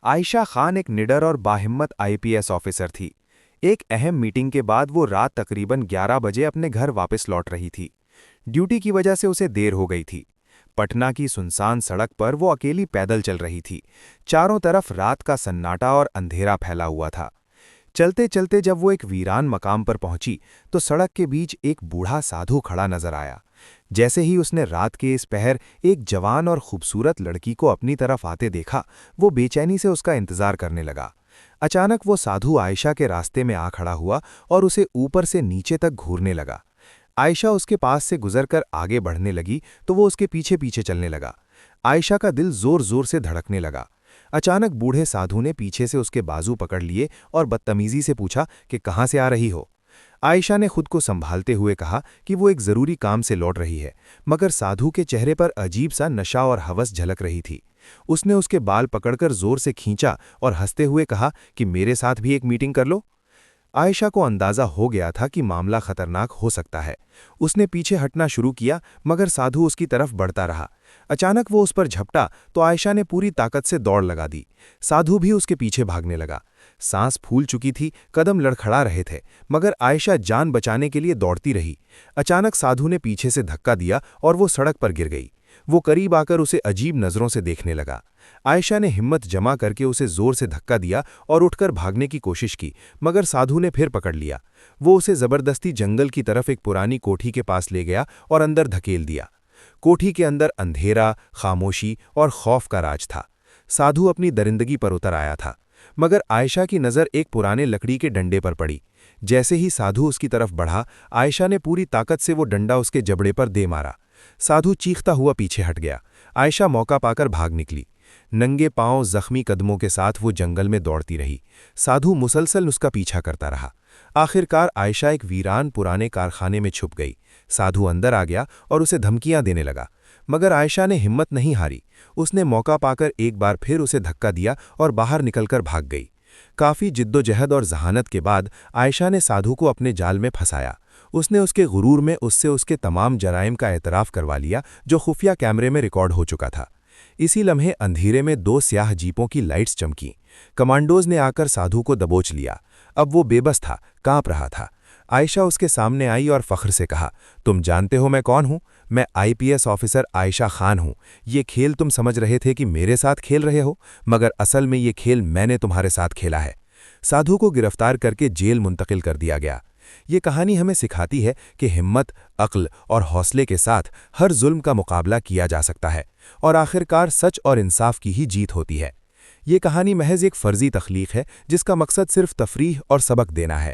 आयशा खान एक निडर और बाहिम्मत आईपीएस ऑफिसर थी। एक अहम मीटिंग के बाद वो रात तकरीबन 11 बजे अपने घर वापस लौट रही थी। ड्यूटी की वजह से उसे देर हो गई थी। पटना की सुनसान सड़क पर वो अकेली पैदल चल रही थी। चारों तरफ रात का सन्नाटा और अंधेरा फैला हुआ था। चलते चलते जब वो एक वीरान मकाम पर पहुंची तो सड़क के बीच एक बूढ़ा साधु खड़ा नजर आया। जैसे ही उसने रात के इस पहर एक जवान और खूबसूरत लड़की को अपनी तरफ आते देखा, वो बेचैनी से उसका इंतजार करने लगा। अचानक वो साधु आयशा के रास्ते में आ खड़ा हुआ और उसे ऊपर से नीचे तक घूरने लगा। आयशा उसके पास से गुजरकर आगे बढ़ने लगी तो वो उसके पीछे पीछे चलने लगा। आयशा का दिल जोर जोर से धड़कने लगा। अचानक बूढ़े साधु ने पीछे से उसके बाजू पकड़ लिए और बदतमीजी से पूछा कि कहाँ से आ रही हो। आयशा ने खुद को संभालते हुए कहा कि वो एक जरूरी काम से लौट रही है, मगर साधु के चेहरे पर अजीब सा नशा और हवस झलक रही थी। उसने उसके बाल पकड़कर जोर से खींचा और हंसते हुए कहा कि मेरे साथ भी एक मीटिंग कर लो। आयशा को अंदाजा हो गया था कि मामला खतरनाक हो सकता है। उसने पीछे हटना शुरू किया, मगर साधु उसकी तरफ बढ़ता रहा। अचानक वो उस पर झपटा तो आयशा ने पूरी ताकत से दौड़ लगा दी। साधु भी उसके पीछे भागने लगा। सांस फूल चुकी थी, कदम लड़खड़ा रहे थे, मगर आयशा जान बचाने के लिए दौड़ती रही। अचानक साधु ने पीछे से धक्का दिया और वो सड़क पर गिर गई। वो करीब आकर उसे अजीब नजरों से देखने लगा। आयशा ने हिम्मत जमा करके उसे जोर से धक्का दिया और उठकर भागने की कोशिश की, मगर साधु ने फिर पकड़ लिया। वो उसे जबरदस्ती जंगल की तरफ एक पुरानी कोठी के पास ले गया और अंदर धकेल दिया। कोठी के अंदर अंधेरा, खामोशी और खौफ का राज था। साधु अपनी दरिंदगी पर उतर आया था, मगर आयशा की नज़र एक पुराने लकड़ी के डंडे पर पड़ी। जैसे ही साधु उसकी तरफ बढ़ा, आयशा ने पूरी ताकत से वो डंडा उसके जबड़े पर दे मारा। साधु चीखता हुआ पीछे हट गया। आयशा मौका पाकर भाग निकली। नंगे पांव जख्मी कदमों के साथ वो जंगल में दौड़ती रही। साधु मुसलसल उसका पीछा करता रहा। आखिरकार आयशा एक वीरान पुराने कारखाने में छुप गई। साधु अंदर आ गया और उसे धमकियां देने लगा, मगर आयशा ने हिम्मत नहीं हारी। उसने मौका पाकर एक बार फिर उसे धक्का दिया और बाहर निकलकर भाग गई। काफी जिद्दोजहद और जहानत के बाद आयशा ने साधु को अपने जाल में फंसाया। उसने उसके गुरूर में उससे उसके तमाम जराइम का एतराफ़ करवा लिया, जो खुफिया कैमरे में रिकॉर्ड हो चुका था। इसी लम्हे अंधेरे में दो स्याह जीपों की लाइट्स चमकीं। कमांडोज ने आकर साधु को दबोच लिया। अब वो बेबस था, कांप रहा था। आयशा उसके सामने आई और फख्र से कहा, तुम जानते हो मैं कौन हूं? मैं आईपीएस ऑफिसर आयशा खान हूं। ये खेल तुम समझ रहे थे कि मेरे साथ खेल रहे हो, मगर असल में ये खेल मैंने तुम्हारे साथ खेला है। साधु को गिरफ्तार करके जेल मुंतकिल कर दिया गया। ये कहानी हमें सिखाती है कि हिम्मत, अक्ल और हौसले के साथ हर जुल्म का मुकाबला किया जा सकता है और आखिरकार सच और इंसाफ की ही जीत होती है। ये कहानी महज एक फर्जी तख्लीक है जिसका मकसद सिर्फ तफरीह और सबक देना है।